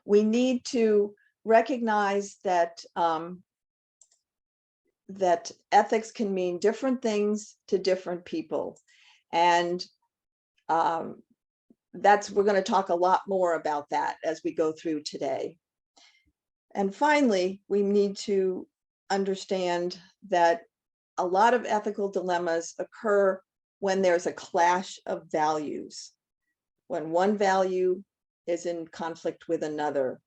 We need to recognize that that ethics can mean different things to different people. And we're going to talk a lot more about that as we go through today. And finally, we need to understand that a lot of ethical dilemmas occur when there's a clash of values, when one value is in conflict with another.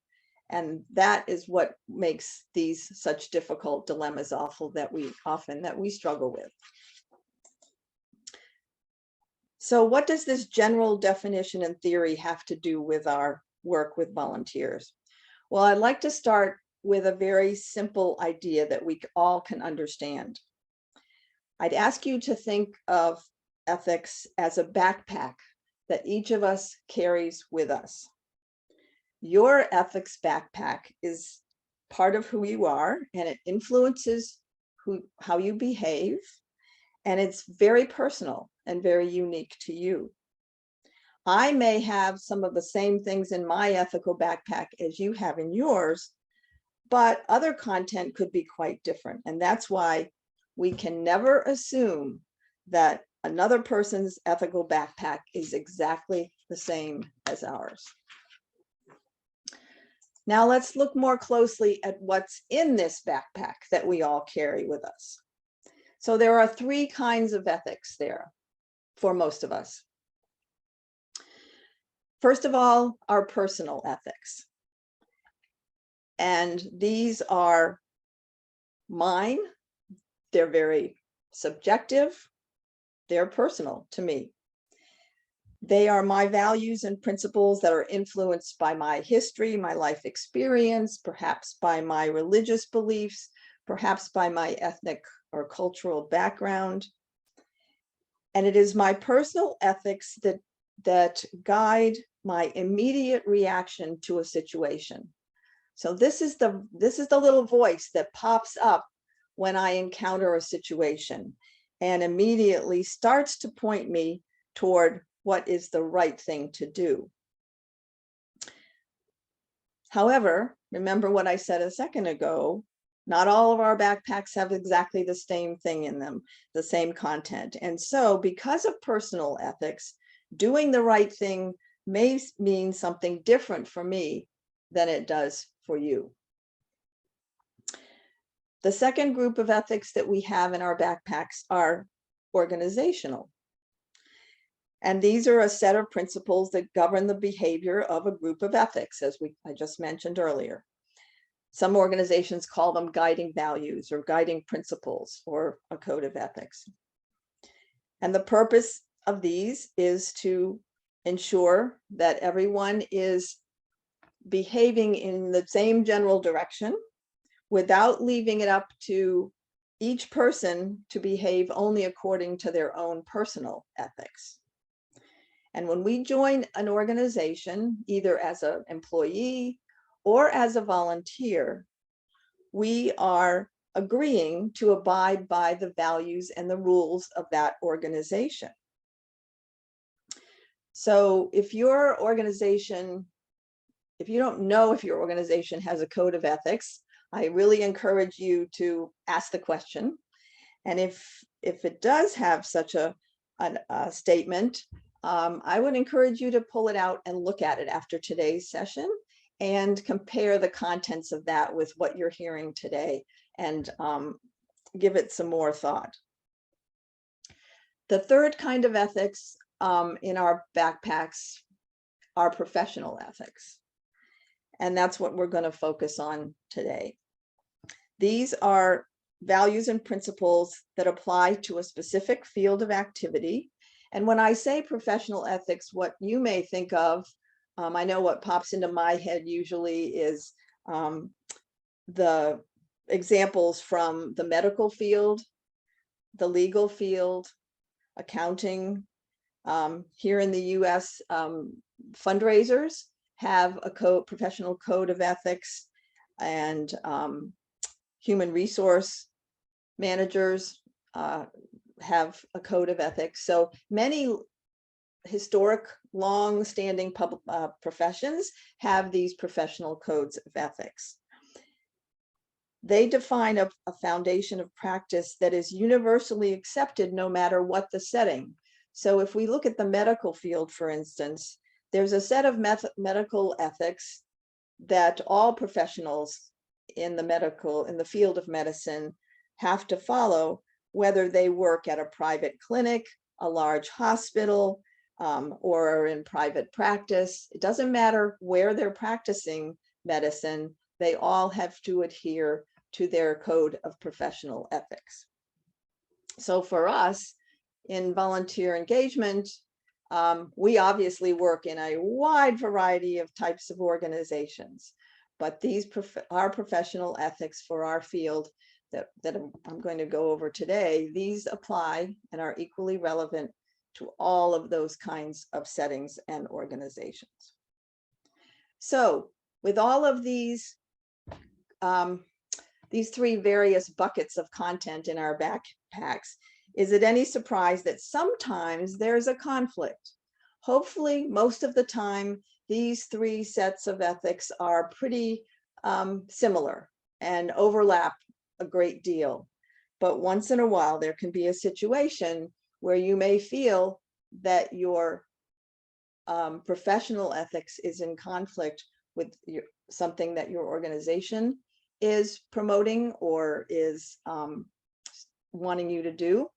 And that is what makes these such difficult dilemmas that we struggle with. So what does this general definition and theory have to do with our work with volunteers? Well, I'd like to start with a very simple idea that we all can understand. I'd ask you to think of ethics as a backpack that each of us carries with us. Your ethics backpack is part of who you are, and it influences how you behave, and it's very personal and very unique to you. I may have some of the same things in my ethical backpack as you have in yours, but other content could be quite different. And that's why we can never assume that another person's ethical backpack is exactly the same as ours. Now let's look more closely at what's in this backpack that we all carry with us. So there are three kinds of ethics there for most of us. First of all, our personal ethics. And these are mine. They're very subjective. They're personal to me. They are my values and principles that are influenced by my history, my life experience, perhaps by my religious beliefs, perhaps by my ethnic or cultural background. And it is my personal ethics that guide my immediate reaction to a situation. So this is the little voice that pops up when I encounter a situation and immediately starts to point me toward what is the right thing to do. However, remember what I said a second ago, not all of our backpacks have exactly the same thing in them, the same content. And so because of personal ethics, doing the right thing may mean something different for me than it does for you. The second group of ethics that we have in our backpacks are organizational. And these are a set of principles that govern the behavior of a group of ethics, as I just mentioned earlier. Some organizations call them guiding values or guiding principles or a code of ethics. And the purpose of these is to ensure that everyone is behaving in the same general direction without leaving it up to each person to behave only according to their own personal ethics. And when we join an organization, either as an employee or as a volunteer, we are agreeing to abide by the values and the rules of that organization. So if you don't know if your organization has a code of ethics, I really encourage you to ask the question. And if it does have such a statement, I would encourage you to pull it out and look at it after today's session and compare the contents of that with what you're hearing today and give it some more thought. The third kind of ethics in our backpacks are professional ethics. And that's what we're going to focus on today. These are values and principles that apply to a specific field of activity. And when I say professional ethics, what you may think of, I know what pops into my head usually is the examples from the medical field, the legal field, accounting. Here in the US, fundraisers have a professional code of ethics, and human resource managers have a code of ethics. So many historic long-standing professions have these professional codes of ethics. They define a foundation of practice that is universally accepted no matter what the setting. So if we look at the medical field, for instance, there's a set of medical ethics that all professionals in the field of medicine have to follow, whether they work at a private clinic, a large hospital, or are in private practice. It doesn't matter where they're practicing medicine, they all have to adhere to their code of professional ethics. So for us in volunteer engagement, we obviously work in a wide variety of types of organizations, but these our professional ethics for our field that I'm going to go over today, these apply and are equally relevant to all of those kinds of settings and organizations. So with all of these three various buckets of content in our backpacks, is it any surprise that sometimes there's a conflict? Hopefully, most of the time, these three sets of ethics are pretty similar and overlap a great deal. But once in a while, there can be a situation where you may feel that your professional ethics is in conflict with something that your organization is promoting or is wanting you to do,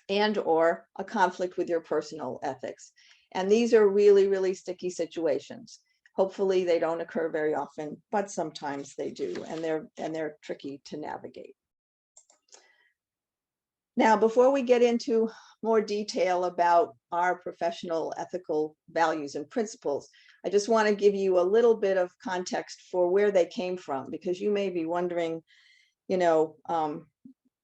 and or a conflict with your personal ethics. And these are really, really sticky situations. Hopefully they don't occur very often, but sometimes they do, and they're tricky to navigate. Now, before we get into more detail about our professional ethical values and principles, I just want to give you a little bit of context for where they came from, because you may be wondering, you know,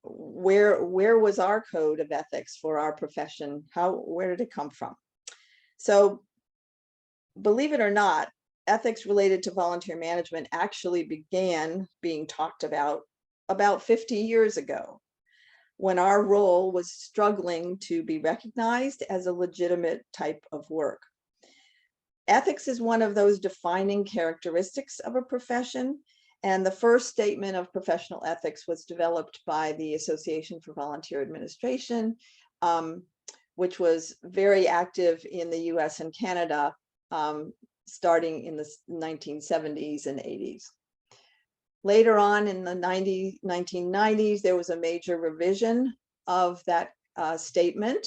where was our code of ethics for our profession? Where did it come from? So, believe it or not, ethics related to volunteer management actually began being talked about 50 years ago, when our role was struggling to be recognized as a legitimate type of work. Ethics is one of those defining characteristics of a profession, and the first statement of professional ethics was developed by the Association for Volunteer Administration, which was very active in the US and Canada, starting in the 1970s and 80s. Later on in the 1990s, there was a major revision of that statement,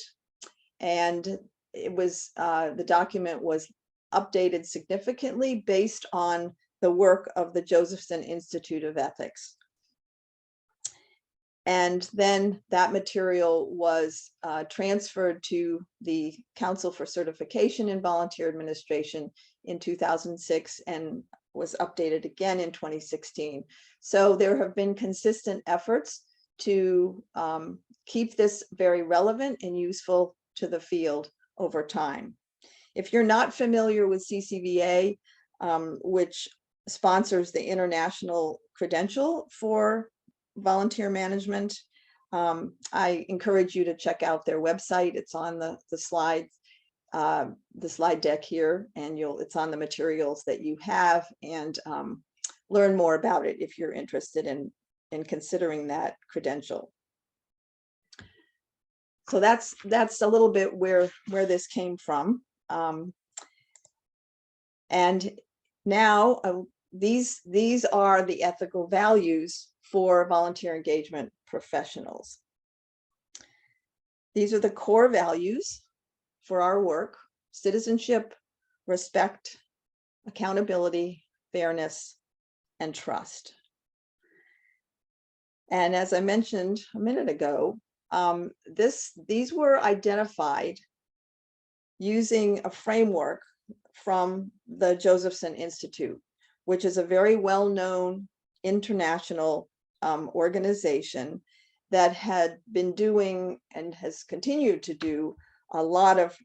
and it was the document was updated significantly based on the work of the Josephson Institute of Ethics. And then that material was transferred to the Council for Certification in Volunteer Administration in 2006 and was updated again in 2016. So there have been consistent efforts to keep this very relevant and useful to the field over time. If you're not familiar with CCVA, which sponsors the international credential for volunteer management, I encourage you to check out their website. It's on the slide deck here, and it's on the materials that you have, and learn more about it if you're interested in considering that credential. So that's a little bit where this came from. And now these are the ethical values for volunteer engagement professionals. These are the core values for our work: citizenship, respect, accountability, fairness, and trust. And as I mentioned a minute ago, these were identified using a framework from the Josephson Institute, which is a very well-known international organization that had been doing and has continued to do a lot of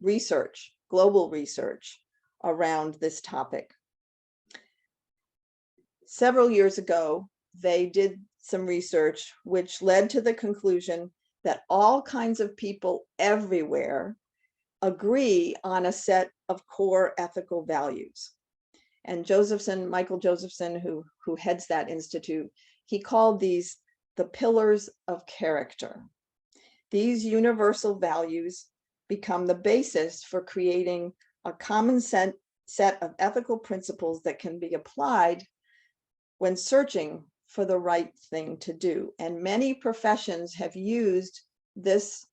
research, global research around this topic. Several years ago, they did some research which led to the conclusion that all kinds of people everywhere agree on a set of core ethical values. And Michael Josephson, who heads that institute, he called these the pillars of character. These universal values become the basis for creating a common set of ethical principles that can be applied when searching for the right thing to do. And many professions have used this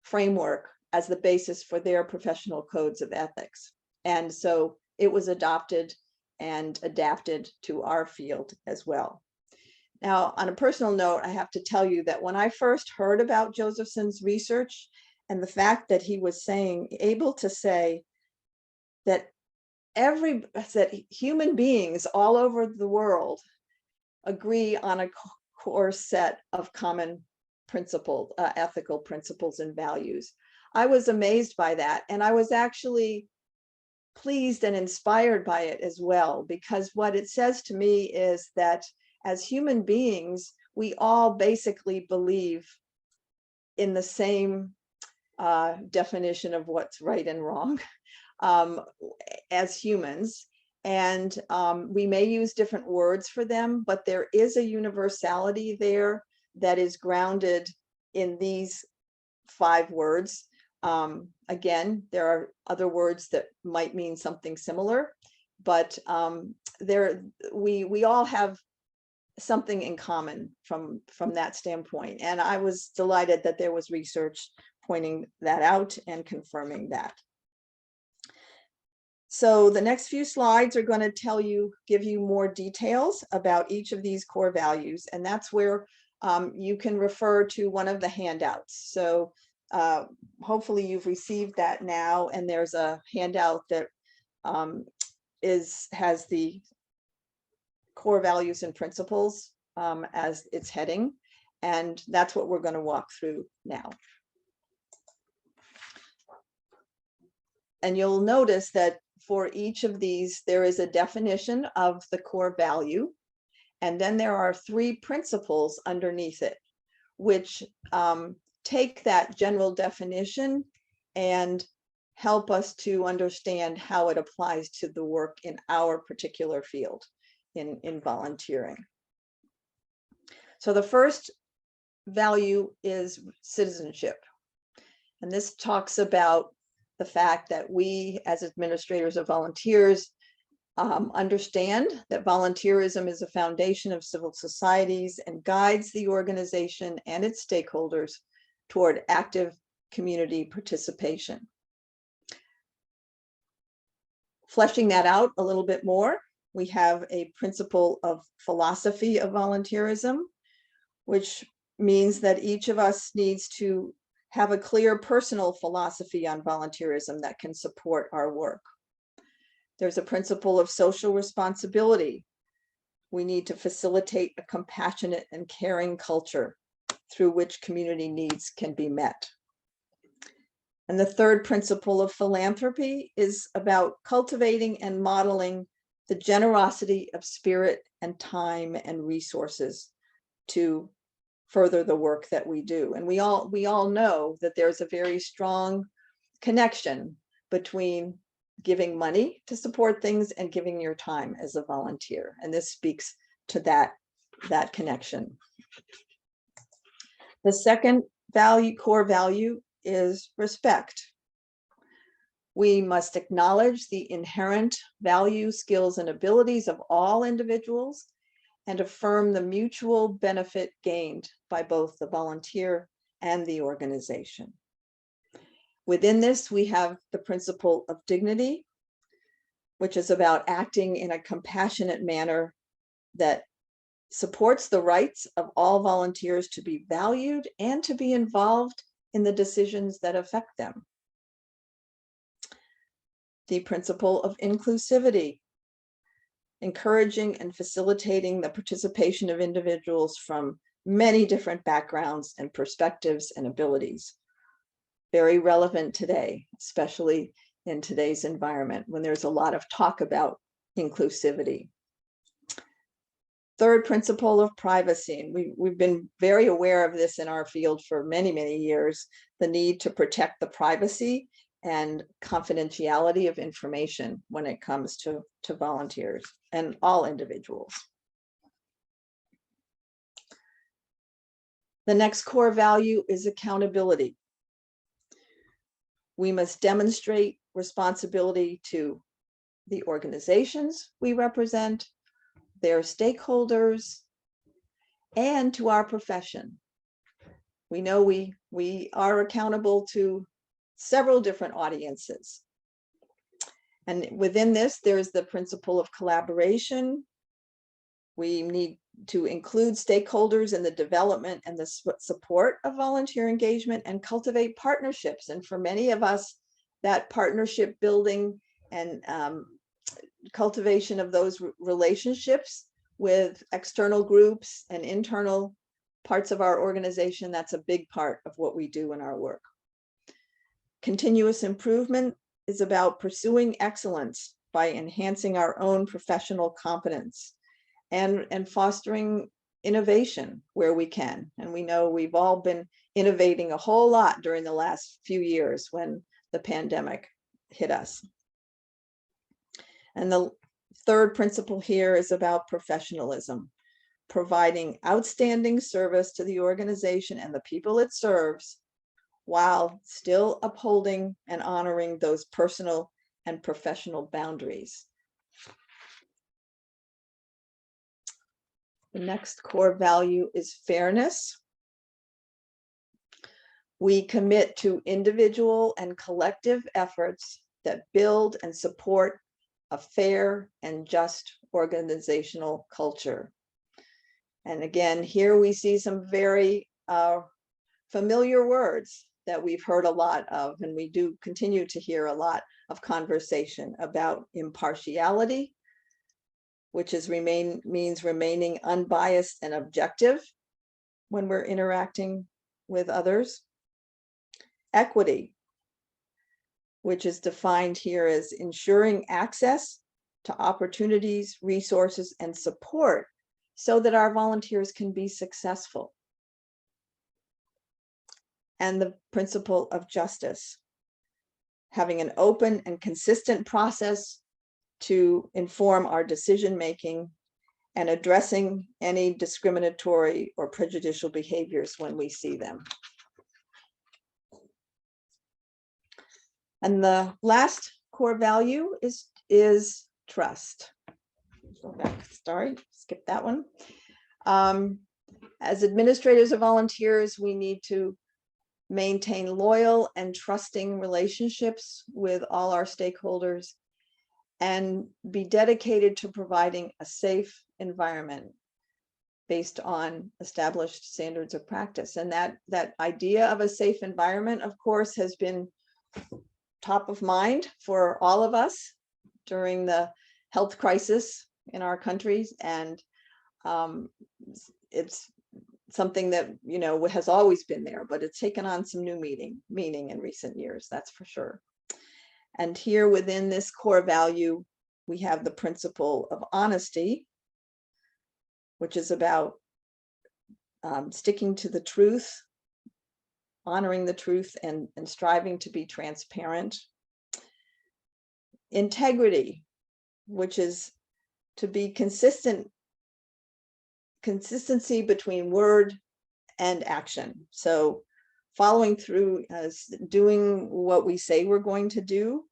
framework as the basis for their professional codes of ethics. And so it was adopted and adapted to our field as well. Now, on a personal note, I have to tell you that when I first heard about Josephson's research and the fact that he was able to say that human beings all over the world agree on a core set of common principles, ethical principles and values, I was amazed by that. And I was actually pleased and inspired by it as well, because what it says to me is that as human beings, we all basically believe in the same definition of what's right and wrong as humans. And we may use different words for them, but there is a universality there that is grounded in these 5 words. Again, there are other words that might mean something similar, but we all have something in common from that standpoint. And I was delighted that there was research pointing that out and confirming that. So the next few slides are going to give you more details about each of these core values. And that's where you can refer to one of the handouts. So hopefully you've received that now, and there's a handout that has the core values and principles as its heading. And that's what we're going to walk through now. And you'll notice that for each of these, there is a definition of the core value. And then there are 3 principles underneath it, which take that general definition and help us to understand how it applies to the work in our particular field in volunteering. So the first value is citizenship. And this talks about the fact that we, as administrators of volunteers, understand that volunteerism is a foundation of civil societies and guides the organization and its stakeholders toward active community participation. Fleshing that out a little bit more, we have a principle of philosophy of volunteerism, which means that each of us needs to have a clear personal philosophy on volunteerism that can support our work. There's a principle of social responsibility. We need to facilitate a compassionate and caring culture through which community needs can be met. And the third principle of philanthropy is about cultivating and modeling the generosity of spirit and time and resources to further the work that we do. And we all know that there's a very strong connection between giving money to support things and giving your time as a volunteer. And this speaks to that connection. The second core value is respect. We must acknowledge the inherent value, skills, and abilities of all individuals and affirm the mutual benefit gained by both the volunteer and the organization. Within this, we have the principle of dignity, which is about acting in a compassionate manner that supports the rights of all volunteers to be valued and to be involved in the decisions that affect them. The principle of inclusivity, encouraging and facilitating the participation of individuals from many different backgrounds and perspectives and abilities. Very relevant today, especially in today's environment when there's a lot of talk about inclusivity. Third principle of privacy, and we've been very aware of this in our field for many, many years, the need to protect the privacy and confidentiality of information when it comes to volunteers and all individuals. The next core value is accountability. We must demonstrate responsibility to the organizations we represent, their stakeholders, and to our profession. We know we are accountable to several different audiences. And within this, there's the principle of collaboration. We need to include stakeholders in the development and the support of volunteer engagement and cultivate partnerships. And for many of us, that partnership building and cultivation of those relationships with external groups and internal parts of our organization, that's a big part of what we do in our work. Continuous improvement is about pursuing excellence by enhancing our own professional competence and fostering innovation where we can. And we know we've all been innovating a whole lot during the last few years when the pandemic hit us. And the third principle here is about professionalism, providing outstanding service to the organization and the people it serves, while still upholding and honoring those personal and professional boundaries. The next core value is fairness. We commit to individual and collective efforts that build and support a fair and just organizational culture. And again, here we see some very familiar words that we've heard a lot of, and we do continue to hear a lot of conversation about impartiality, which means remaining unbiased and objective when we're interacting with others. Equity, which is defined here as ensuring access to opportunities, resources, and support so that our volunteers can be successful. And the principle of justice, having an open and consistent process to inform our decision-making and addressing any discriminatory or prejudicial behaviors when we see them. And the last core value is trust. Go back, sorry, skip that one. As administrators or volunteers, we need to maintain loyal and trusting relationships with all our stakeholders and be dedicated to providing a safe environment based on established standards of practice. And that idea of a safe environment, of course, has been top of mind for all of us during the health crisis in our countries. And it's something that, you know, has always been there, but it's taken on some new meaning in recent years, that's for sure. And here within this core value, we have the principle of honesty, which is about sticking to the truth, honoring the truth, and striving to be transparent. Integrity, which is to be consistency between word and action. So following through as doing what we say we're going to do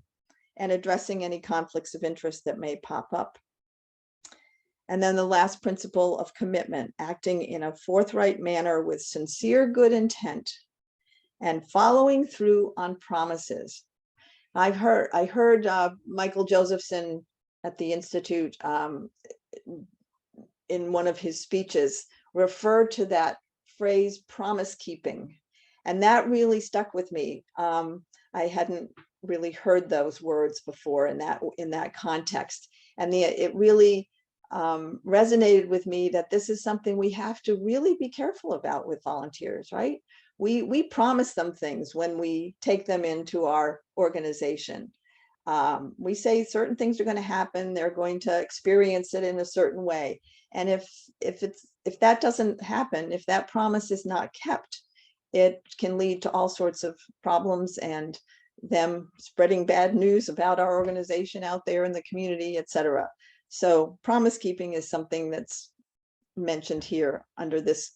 and addressing any conflicts of interest that may pop up. And then the last principle of commitment, acting in a forthright manner with sincere good intent and following through on promises. I heard Michael Josephson at the Institute in one of his speeches refer to that phrase promise keeping. And that really stuck with me. I hadn't really heard those words before in that context. And it really resonated with me that this is something we have to really be careful about with volunteers, right? We promise them things when we take them into our organization. We say certain things are going to happen, they're going to experience it in a certain way. And if that doesn't happen, if that promise is not kept, it can lead to all sorts of problems and them spreading bad news about our organization out there in the community, etc. So promise keeping is something that's mentioned here under this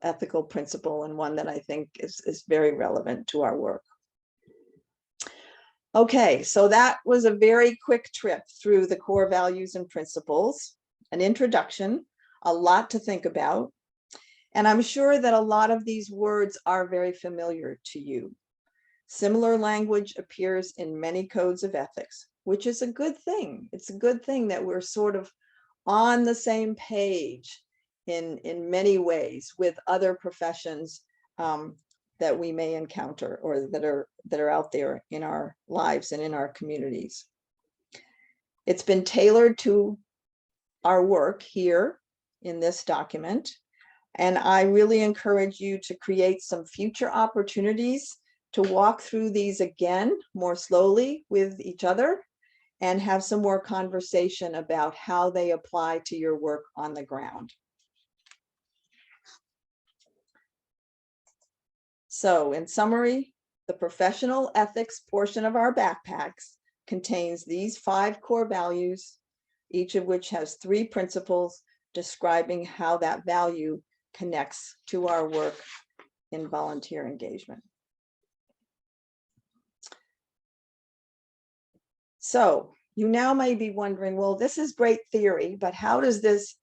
ethical principle, and one that I think is very relevant to our work. Okay, so that was a very quick trip through the core values and principles, an introduction, a lot to think about. And I'm sure that a lot of these words are very familiar to you. Similar language appears in many codes of ethics, which is a good thing. It's a good thing that we're sort of on the same page in many ways with other professions that we may encounter or that are out there in our lives and in our communities. It's been tailored to our work here in this document, and I really encourage you to create some future opportunities to walk through these again more slowly with each other and have some more conversation about how they apply to your work on the ground. So in summary, the professional ethics portion of our backpacks contains these 5 core values, each of which has 3 principles describing how that value connects to our work in volunteer engagement. So you now may be wondering, well, this is great theory, but how does this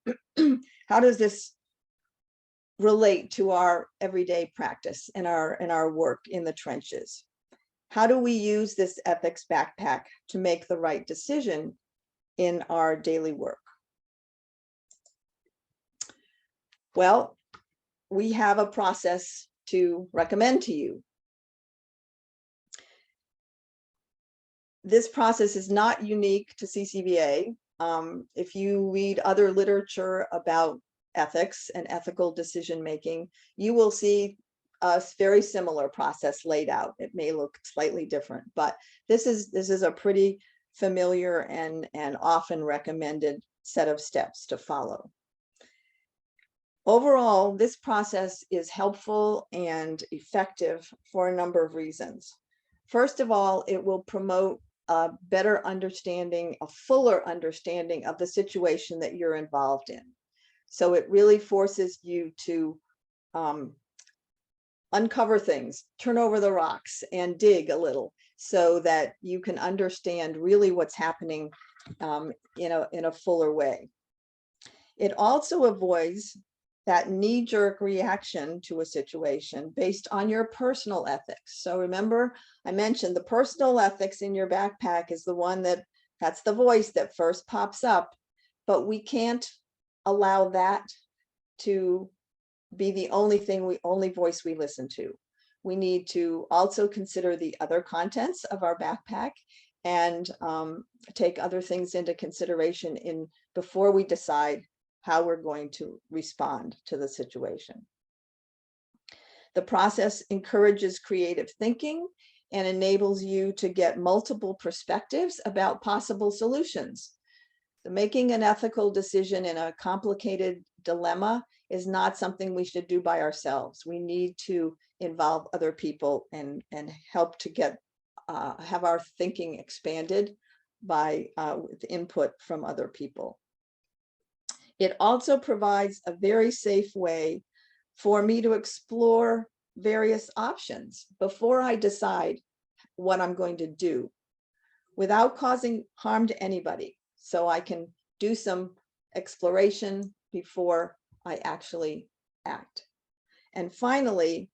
relate to our everyday practice and our work in the trenches? How do we use this ethics backpack to make the right decision in our daily work? Well, we have a process to recommend to you. This process is not unique to CCVA. If you read other literature about ethics and ethical decision-making, you will see a very similar process laid out. It may look slightly different, but this is a pretty familiar and often recommended set of steps to follow. Overall, this process is helpful and effective for a number of reasons. First of all, it will promote a better understanding, a fuller understanding of the situation that you're involved in. So it really forces you to uncover things, turn over the rocks, and dig a little so that you can understand really what's happening in a fuller way. It also avoids that knee-jerk reaction to a situation based on your personal ethics. So remember, I mentioned the personal ethics in your backpack is the one that's the voice that first pops up, but we can't allow that to be the only voice we listen to. We need to also consider the other contents of our backpack and take other things into consideration before we decide how we're going to respond to the situation. The process encourages creative thinking and enables you to get multiple perspectives about possible solutions. Making an ethical decision in a complicated dilemma is not something we should do by ourselves. We need to involve other people and help to get have our thinking expanded by with input from other people. It also provides a very safe way for me to explore various options before I decide what I'm going to do without causing harm to anybody. So I can do some exploration before I actually act. And finally,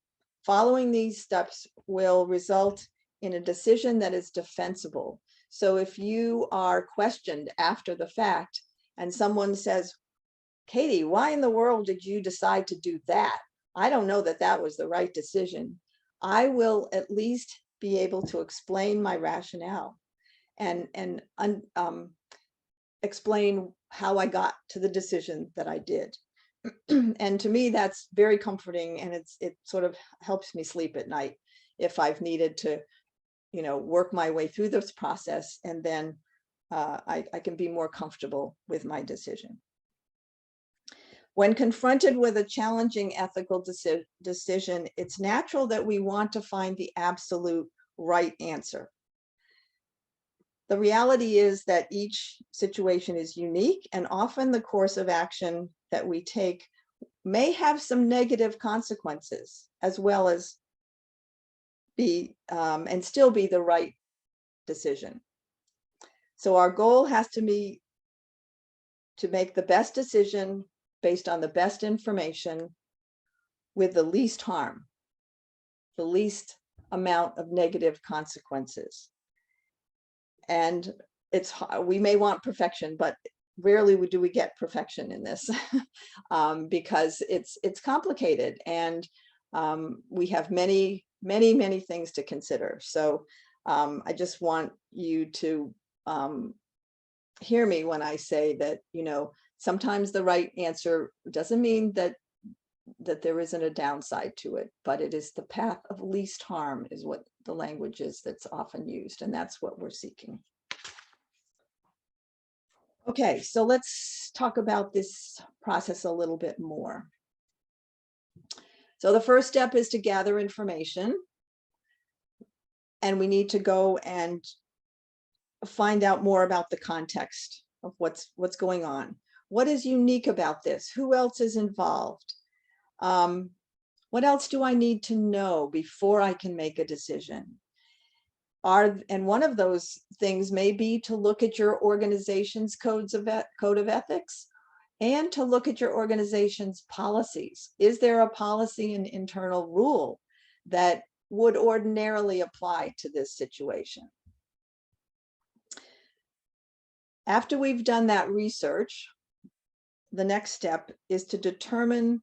following these steps will result in a decision that is defensible. So if you are questioned after the fact and someone says, Katie, why in the world did you decide to do that? I don't know that that was the right decision. I will at least be able to explain my rationale and explain how I got to the decision that I did. And to me, that's very comforting, and it sort of helps me sleep at night if I've needed to, work my way through this process, and then I can be more comfortable with my decision. When confronted with a challenging ethical decision, it's natural that we want to find the absolute right answer. The reality is that each situation is unique, and often the course of action that we take may have some negative consequences, as well as be and still be the right decision. So our goal has to be to make the best decision based on the best information with the least harm, the least amount of negative consequences. And we may want perfection, but rarely do we get perfection in this because it's complicated, and we have many things to consider. So I just want you to hear me when I say that, sometimes the right answer doesn't mean that there isn't a downside to it, but it is the path of least harm is what the language is that's often used, and that's what we're seeking. Okay, so let's talk about this process a little bit more. So the first step is to gather information, and we need to go and find out more about the context of what's going on. What is unique about this? Who else is involved? What else do I need to know before I can make a decision? And one of those things may be to look at your organization's code of ethics, and to look at your organization's policies. Is there a policy and internal rule that would ordinarily apply to this situation? After we've done that research, the next step is to determine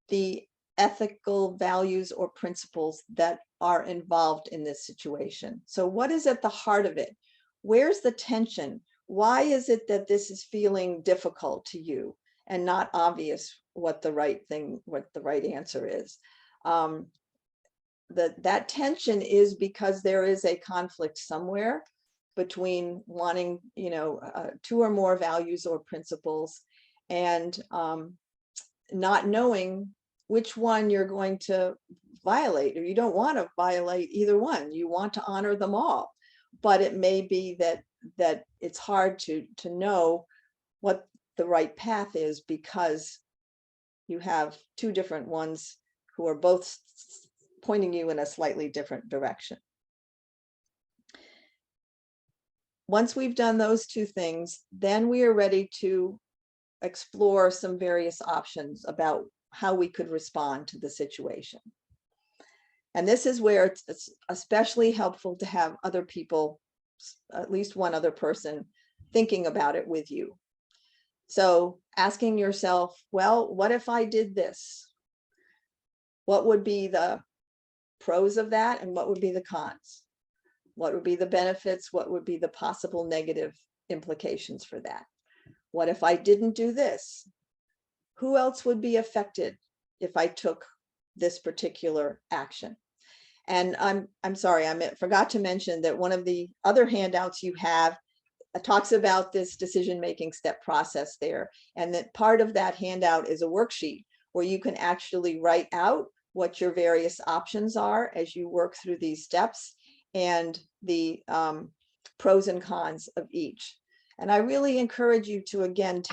the ethical values or principles that are involved in this situation. So what is at the heart of it? Where's the tension? Why is it that this is feeling difficult to you and not obvious what the right answer is? That tension is because there is a conflict somewhere between wanting, two or more values or principles, and not knowing which one you're going to violate, or you don't want to violate either one. You want to honor them all, but it may be that it's hard to know what the right path is because you have two different ones who are both pointing you in a slightly different direction. Once we've done those two things, then we are ready to explore some various options about how we could respond to the situation. And this is where it's especially helpful to have other people, at least one other person, thinking about it with you. So asking yourself, well, what if I did this? What would be the pros of that, and what would be the cons? What would be the benefits? What would be the possible negative implications for that? What if I didn't do this? Who else would be affected if I took this particular action? And I'm sorry, I forgot to mention that one of the other handouts you have talks about this decision-making step process there, and that part of that handout is a worksheet where you can actually write out what your various options are as you work through these steps, and the pros and cons of each. And I really encourage you to, again,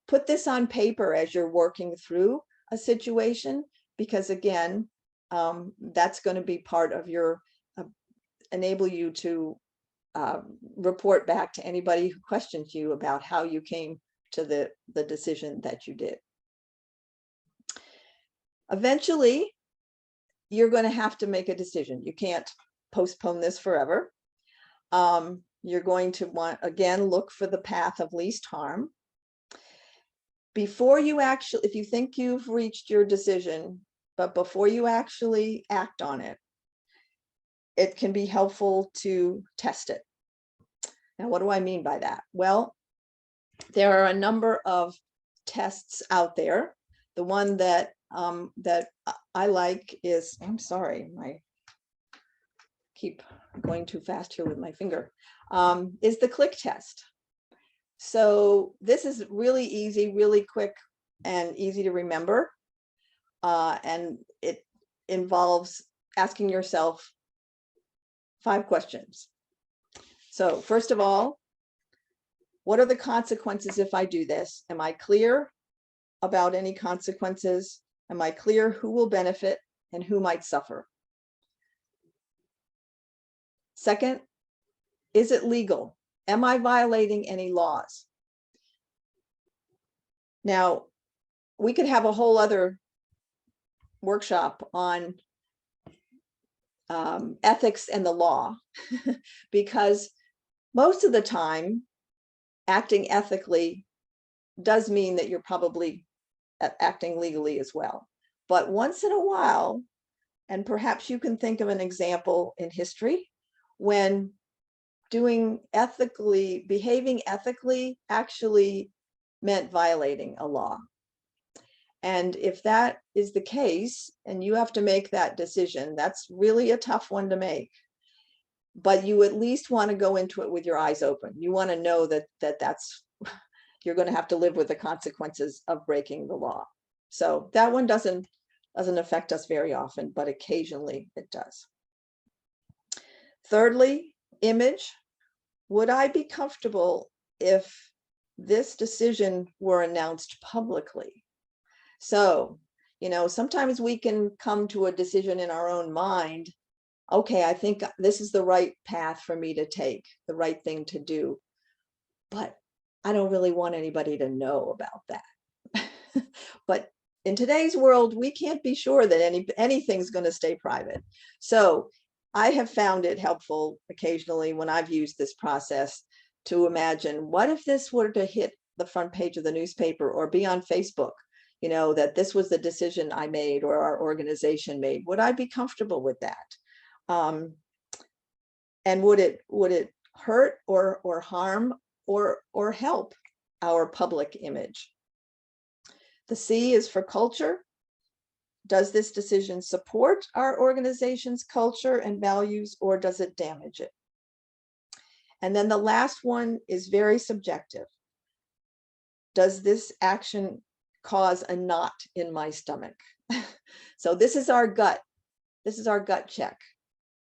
put this on paper as you're working through a situation, because again, that's going to be part of your, enable you to report back to anybody who questions you about how you came to the decision that you did. Eventually, you're going to have to make a decision. You can't postpone this forever. You're going to want, again, look for the path of least harm. Before you actually, if you think you've reached your decision, but before you actually act on it, it can be helpful to test it. Now, what do I mean by that? Well, there are a number of tests out there. The one that I like is, I'm sorry, I keep going too fast here with my finger, is the click test. So this is really easy, really quick, and easy to remember. And it involves asking yourself 5 questions. So first of all, what are the consequences if I do this? Am I clear about any consequences? Am I clear who will benefit and who might suffer? Second, is it legal? Am I violating any laws? Now, we could have a whole other workshop on ethics and the law, because most of the time, acting ethically does mean that you're probably acting legally as well. But once in a while, and perhaps you can think of an example in history when behaving ethically actually meant violating a law. And if that is the case, and you have to make that decision, that's really a tough one to make. But you at least want to go into it with your eyes open. You want to know that that's you're going to have to live with the consequences of breaking the law. So that one doesn't affect us very often, but occasionally it does. Thirdly, image. Would I be comfortable if this decision were announced publicly? So, sometimes we can come to a decision in our own mind. Okay, I think this is the right path for me to take, the right thing to do, but I don't really want anybody to know about that. But in today's world, we can't be sure that anything's going to stay private. So I have found it helpful occasionally when I've used this process to imagine, what if this were to hit the front page of the newspaper or be on Facebook, that this was the decision I made or our organization made? Would I be comfortable with that? And would it hurt or harm or help our public image? The C is for culture. Does this decision support our organization's culture and values, or does it damage it? And then the last one is very subjective. Does this action cause a knot in my stomach? So this is our gut. This is our gut check.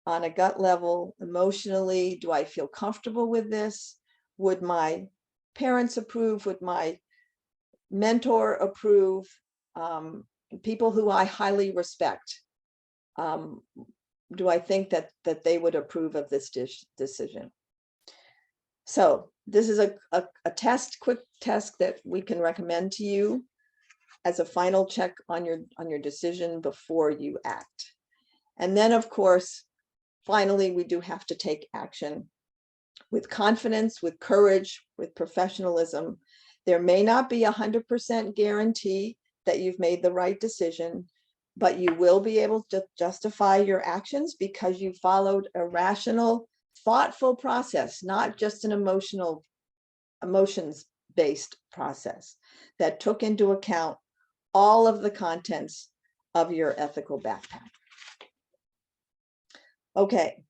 On a gut level, emotionally, do I feel comfortable with this? Would my parents approve? Would my mentor approve? People who I highly respect, do I think that they would approve of this decision? So this is a quick test that we can recommend to you as a final check on your decision before you act. And then, of course, finally, we do have to take action with confidence, with courage, with professionalism. There may not be 100% guarantee that you've made the right decision, but you will be able to justify your actions because you followed a rational, thoughtful process, not just an emotions-based process that took into account all of the contents of your ethical backpack. Okay,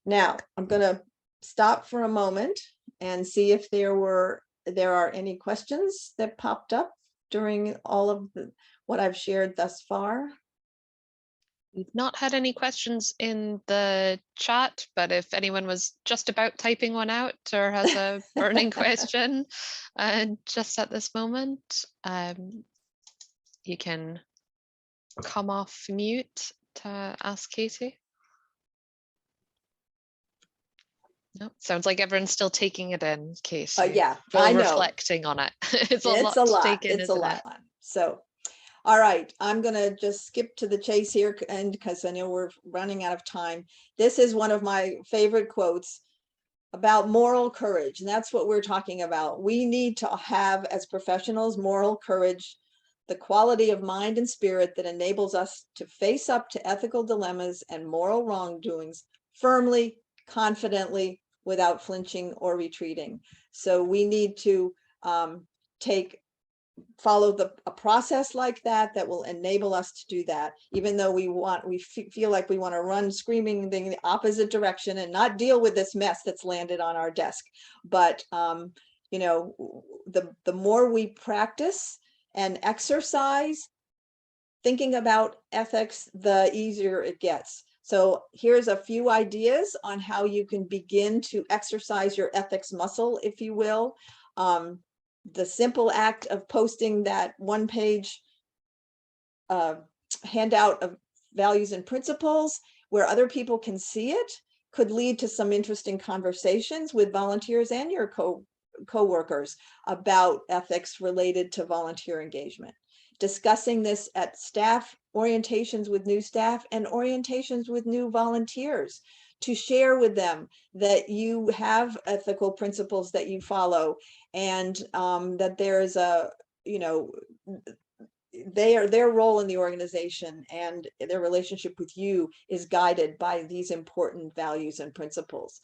now I'm going to stop for a moment and see if there are any questions that popped up during all of what I've shared thus far. We've not had any questions in the chat, but if anyone was just about typing one out or has a burning question just at this moment, you can come off mute to ask Katie. No, sounds like everyone's still taking it in, Katie. Yeah, I know. Reflecting on it. It's a lot to take in, it's a lot. So, all right, I'm going to just skip to the chase here, and because I know we're running out of time. This is one of my favorite quotes about moral courage, and that's what we're talking about. We need to have, as professionals, moral courage, the quality of mind and spirit that enables us to face up to ethical dilemmas and moral wrongdoings firmly, confidently, without flinching or retreating. So we need to follow a process like that will enable us to do that, even though we feel like we want to run screaming in the opposite direction and not deal with this mess that's landed on our desk. But the more we practice and exercise thinking about ethics, the easier it gets. So here's a few ideas on how you can begin to exercise your ethics muscle, if you will. The simple act of posting that one-page handout of values and principles where other people can see it could lead to some interesting conversations with volunteers and your co-workers about ethics related to volunteer engagement. Discussing this at staff orientations with new staff and orientations with new volunteers, to share with them that you have ethical principles that you follow, and that there's a, you know, their role in the organization and their relationship with you is guided by these important values and principles.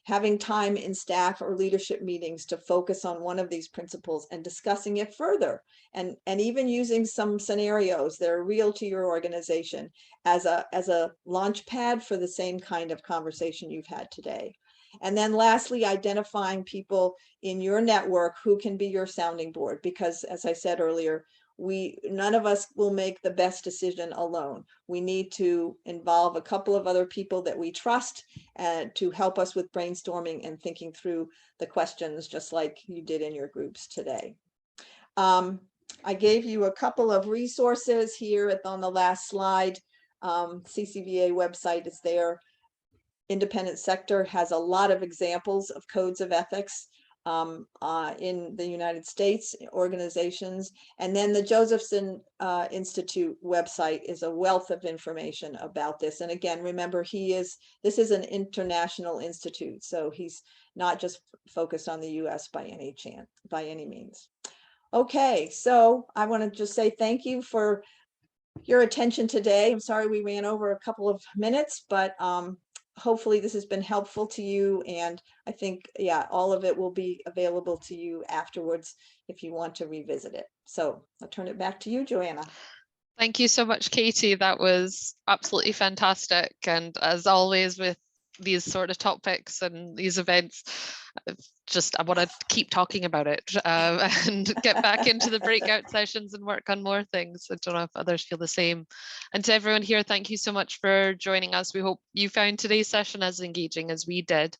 Having time in staff or leadership meetings to focus on one of these principles and discussing it further, and even using some scenarios that are real to your organization as a launch pad for the same kind of conversation you've had today. And then lastly, identifying people in your network who can be your sounding board, because as I said earlier, none of us will make the best decision alone. We need to involve a couple of other people that we trust to help us with brainstorming and thinking through the questions, just like you did in your groups today. I gave you a couple of resources here on the last slide. CCVA website is there. Independent sector has a lot of examples of codes of ethics in the United States organizations. And then the Josephson Institute website is a wealth of information about this. And again, remember, this is an international institute, so he's not just focused on the US by any means. Okay, so I want to just say thank you for your attention today. I'm sorry we ran over a couple of minutes, but hopefully this has been helpful to you. And I think, yeah, all of it will be available to you afterwards if you want to revisit it. So I'll turn it back to you, Joanna. Thank you so much, Katie. That was absolutely fantastic. And as always with these sort of topics and these events, I want to keep talking about it and get back into the breakout sessions and work on more things. I don't know if others feel the same. And to everyone here, thank you so much for joining us. We hope you found today's session as engaging as we did.